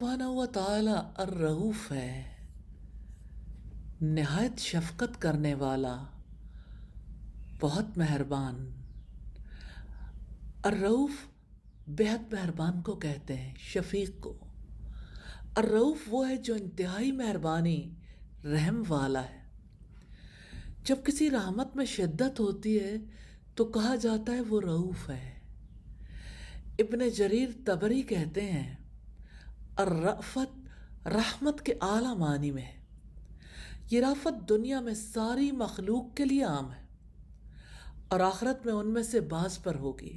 سبحانہ و تعالی الرؤوف ہے، نہایت شفقت کرنے والا، بہت مہربان۔ الرؤوف بہت مہربان کو کہتے ہیں، شفیق کو۔ الرؤوف وہ ہے جو انتہائی مہربانی، رحم والا ہے۔ جب کسی رحمت میں شدت ہوتی ہے تو کہا جاتا ہے وہ رؤوف ہے۔ ابن جریر طبری کہتے ہیں الرأفت رحمت کے اعلیٰ معنی میں ہے۔ یہ رافت دنیا میں ساری مخلوق کے لیے عام ہے اور آخرت میں ان میں سے بعض پر ہوگی،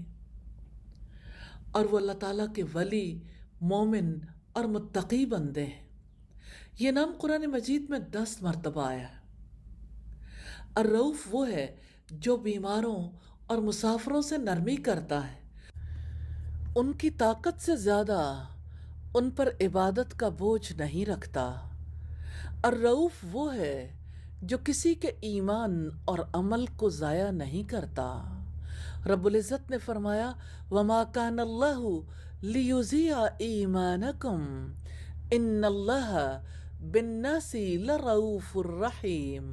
اور وہ اللہ تعالیٰ کے ولی، مومن اور متقی بندے ہیں۔ یہ نام قرآن مجید میں 10 مرتبہ آیا ہے۔ الرؤوف وہ ہے جو بیماروں اور مسافروں سے نرمی کرتا ہے، ان کی طاقت سے زیادہ ان پر عبادت کا بوجھ نہیں رکھتا۔ الرؤوف وہ ہے جو کسی کے ایمان اور عمل کو ضائع نہیں کرتا۔ رب العزت نے فرمایا وَمَا كَانَ اللَّهُ لِيُضِيعَ إِيمَانَكُمْ إِنَّ اللَّهَ بِالنَّاسِ لَرَءُوفٌ رَحِيمٌ۔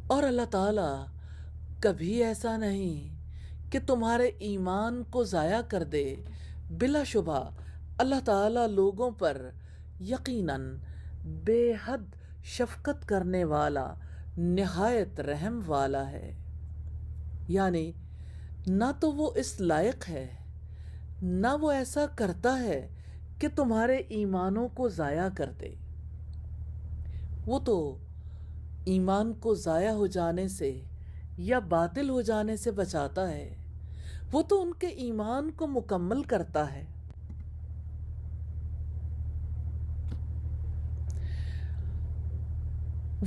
اور اللہ تعالیٰ کبھی ایسا نہیں کہ تمہارے ایمان کو ضائع کر دے۔ بلا شبہ اللہ تعالیٰ لوگوں پر یقیناً بے حد شفقت کرنے والا، نہایت رحم والا ہے۔ یعنی نہ تو وہ اس لائق ہے، نہ وہ ایسا کرتا ہے کہ تمہارے ایمانوں کو ضائع کر دے۔ وہ تو ایمان کو ضائع ہو جانے سے یا باطل ہو جانے سے بچاتا ہے، وہ تو ان کے ایمان کو مکمل کرتا ہے۔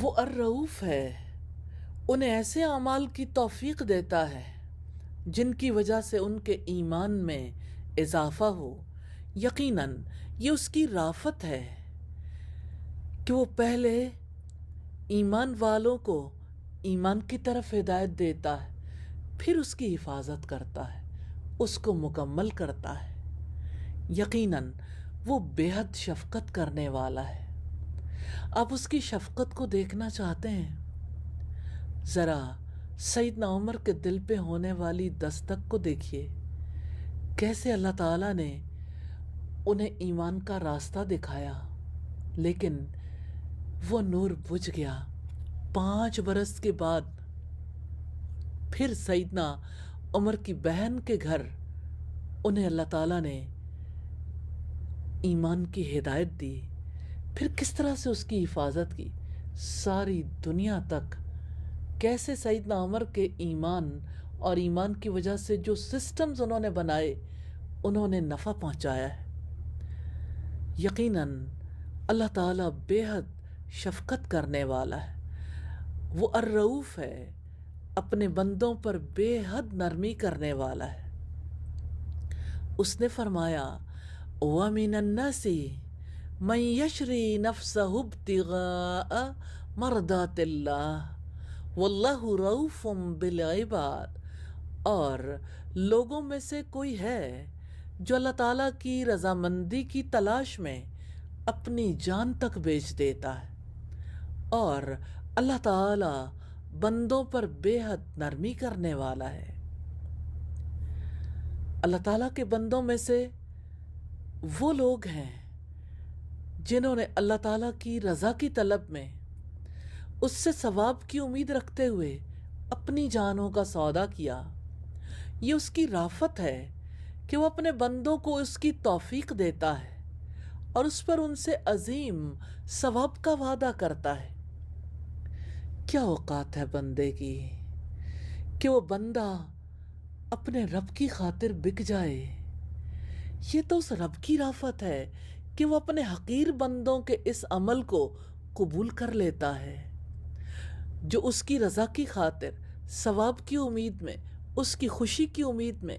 وہ الرؤوف ہے، انہیں ایسے اعمال کی توفیق دیتا ہے جن کی وجہ سے ان کے ایمان میں اضافہ ہو۔ یقیناً یہ اس کی رافت ہے کہ وہ پہلے ایمان والوں کو ایمان کی طرف ہدایت دیتا ہے، پھر اس کی حفاظت کرتا ہے، اس کو مکمل کرتا ہے۔ یقیناً وہ بے حد شفقت کرنے والا ہے۔ آپ اس کی شفقت کو دیکھنا چاہتے ہیں؟ ذرا سیدنا عمر کے دل پہ ہونے والی دستک کو دیکھیے، کیسے اللہ تعالیٰ نے انہیں ایمان کا راستہ دکھایا، لیکن وہ نور بجھ گیا۔ 5 برس کے بعد پھر سیدنا عمر کی بہن کے گھر انہیں اللہ تعالیٰ نے ایمان کی ہدایت دی، پھر کس طرح سے اس کی حفاظت کی، ساری دنیا تک کیسے سیدنا عمر کے ایمان اور ایمان کی وجہ سے جو سسٹمز انہوں نے بنائے انہوں نے نفع پہنچایا ہے۔ یقیناً اللہ تعالیٰ بے حد شفقت کرنے والا ہے۔ وہ الرؤوف ہے، اپنے بندوں پر بے حد نرمی کرنے والا ہے۔ اس نے فرمایا وَمِنَ النَّاسِ مَن يَشْرِي نَفْسَهُ ابْتِغَاءَ مَرْضَاتِ اللَّهِ وَاللَّهُ رَءُوفٌ بِالْعِبَادِ، اور لوگوں میں سے کوئی ہے جو اللہ تعالیٰ کی رضامندی کی تلاش میں اپنی جان تک بیچ دیتا ہے، اور اللہ تعالیٰ بندوں پر بے حد نرمی کرنے والا ہے۔ اللہ تعالیٰ کے بندوں میں سے وہ لوگ ہیں جنہوں نے اللہ تعالیٰ کی رضا کی طلب میں اس سے ثواب کی امید رکھتے ہوئے اپنی جانوں کا سودا کیا۔ یہ اس کی رافت ہے کہ وہ اپنے بندوں کو اس کی توفیق دیتا ہے اور اس پر ان سے عظیم ثواب کا وعدہ کرتا ہے۔ کیا اوقات ہے بندے کی کہ وہ بندہ اپنے رب کی خاطر بک جائے۔ یہ تو اس رب کی رافت ہے کہ وہ اپنے حقیر بندوں کے اس عمل کو قبول کر لیتا ہے، جو اس کی رضا کی خاطر ثواب کی امید میں، اس کی خوشی کی امید میں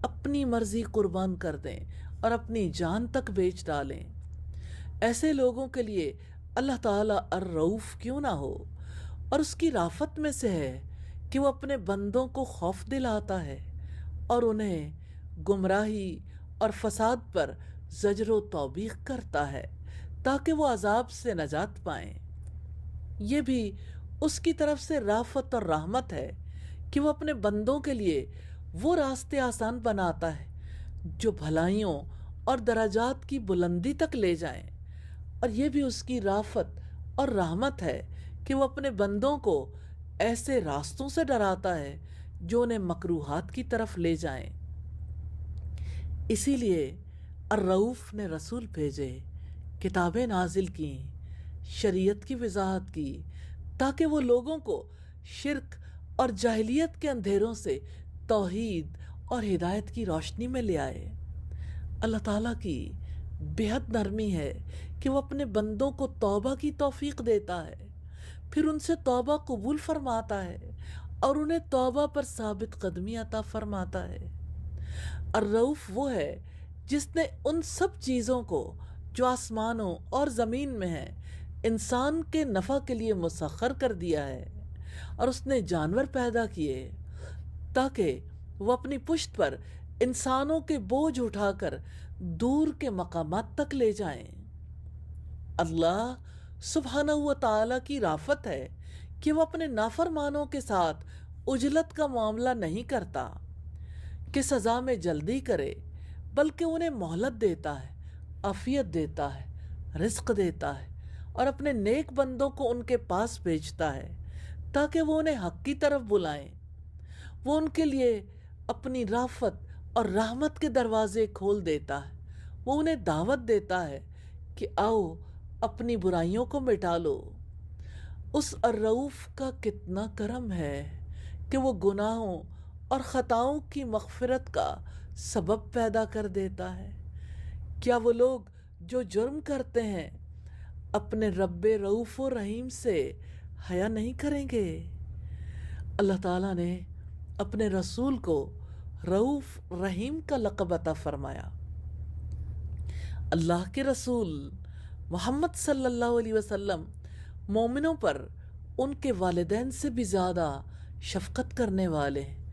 اپنی مرضی قربان کر دیں اور اپنی جان تک بیچ ڈالیں۔ ایسے لوگوں کے لیے اللہ تعالیٰ الرؤوف کیوں نہ ہو، اور اس کی رافت میں سے ہے کہ وہ اپنے بندوں کو خوف دلاتا ہے اور انہیں گمراہی اور فساد پر زجر و توبیخ کرتا ہے تاکہ وہ عذاب سے نجات پائیں۔ یہ بھی اس کی طرف سے رافت اور رحمت ہے کہ وہ اپنے بندوں کے لیے وہ راستے آسان بناتا ہے جو بھلائیوں اور درجات کی بلندی تک لے جائیں، اور یہ بھی اس کی رافت اور رحمت ہے کہ وہ اپنے بندوں کو ایسے راستوں سے ڈراتا ہے جو انہیں مکروہات کی طرف لے جائیں۔ اسی لیے الرؤوف نے رسول بھیجے، کتابیں نازل کیں، شریعت کی وضاحت کی، تاکہ وہ لوگوں کو شرک اور جاہلیت کے اندھیروں سے توحید اور ہدایت کی روشنی میں لے آئے۔ اللہ تعالیٰ کی بہت نرمی ہے کہ وہ اپنے بندوں کو توبہ کی توفیق دیتا ہے، پھر ان سے توبہ قبول فرماتا ہے اور انہیں توبہ پر ثابت قدمی عطا فرماتا ہے۔ الرؤوف وہ ہے جس نے ان سب چیزوں کو جو آسمانوں اور زمین میں ہیں انسان کے نفع کے لیے مسخر کر دیا ہے، اور اس نے جانور پیدا کیے تاکہ وہ اپنی پشت پر انسانوں کے بوجھ اٹھا کر دور کے مقامات تک لے جائیں۔ اللہ سبحانہ و تعالیٰ کی رافت ہے کہ وہ اپنے نافرمانوں کے ساتھ عجلت کا معاملہ نہیں کرتا کہ سزا میں جلدی کرے، بلکہ انہیں مہلت دیتا ہے، عافیت دیتا ہے، رزق دیتا ہے، اور اپنے نیک بندوں کو ان کے پاس بھیجتا ہے تاکہ وہ انہیں حق کی طرف بلائیں۔ وہ ان کے لیے اپنی رافت اور رحمت کے دروازے کھول دیتا ہے۔ وہ انہیں دعوت دیتا ہے کہ آؤ اپنی برائیوں کو مٹا لو۔ اس الرؤوف کا کتنا کرم ہے کہ وہ گناہوں اور خطاؤں کی مغفرت کا سبب پیدا کر دیتا ہے۔ کیا وہ لوگ جو جرم کرتے ہیں اپنے رب رؤوف و رحیم سے حیا نہیں کریں گے؟ اللہ تعالیٰ نے اپنے رسول کو رؤوف رحیم کا لقب عطا فرمایا۔ اللہ کے رسول محمد صلی اللہ علیہ وسلم مومنوں پر ان کے والدین سے بھی زیادہ شفقت کرنے والے ہیں۔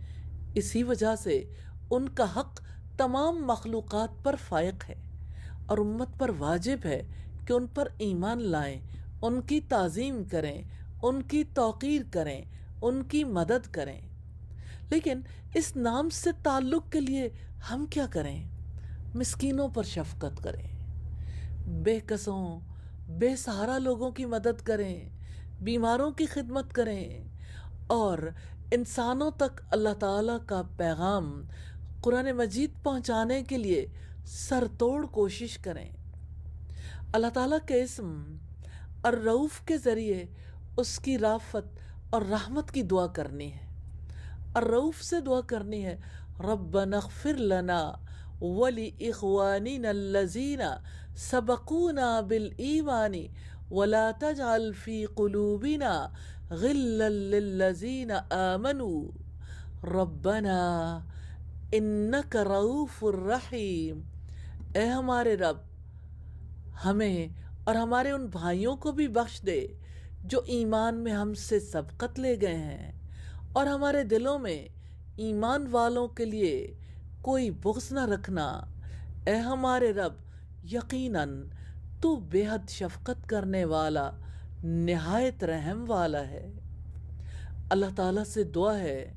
اسی وجہ سے ان کا حق تمام مخلوقات پر فائق ہے، اور امت پر واجب ہے کہ ان پر ایمان لائیں، ان کی تعظیم کریں، ان کی توقیر کریں، ان کی مدد کریں۔ لیکن اس نام سے تعلق کے لیے ہم کیا کریں؟ مسکینوں پر شفقت کریں، بے کسوں بے سہارا لوگوں کی مدد کریں، بیماروں کی خدمت کریں، اور انسانوں تک اللہ تعالیٰ کا پیغام قرآن مجید پہنچانے کے لیے سر توڑ کوشش کریں۔ اللہ تعالیٰ کے اسم الرؤوف کے ذریعے اس کی رافت اور رحمت کی دعا کرنی ہے۔ الرؤوف سے دعا کرنی ہے، ربنا اغفر لنا وَلِإِخْوَانِنَا الَّذِينَ سَبَقُونَا بِالْإِيمَانِ وَلَا تَجْعَلْ فِي قُلُوبِنَا غِلًّا لِّلَّذِينَ آمَنُوا رَبَّنَا إِنَّكَ رَءُوفٌ رَحِيمٌ۔ اے ہمارے رب، ہمیں اور ہمارے ان بھائیوں کو بھی بخش دے جو ایمان میں ہم سے سبقت لے گئے ہیں، اور ہمارے دلوں میں ایمان والوں کے لیے کوئی بغض نہ رکھنا۔ اے ہمارے رب، یقیناً تو بے حد شفقت کرنے والا، نہایت رحم والا ہے۔ اللہ تعالیٰ سے دعا ہے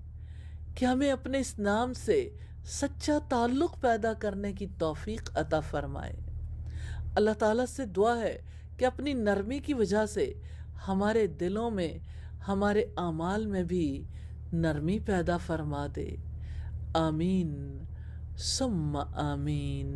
کہ ہمیں اپنے اس نام سے سچا تعلق پیدا کرنے کی توفیق عطا فرمائے۔ اللہ تعالیٰ سے دعا ہے کہ اپنی نرمی کی وجہ سے ہمارے دلوں میں، ہمارے اعمال میں بھی نرمی پیدا فرما دے۔ آمین ثم آمین۔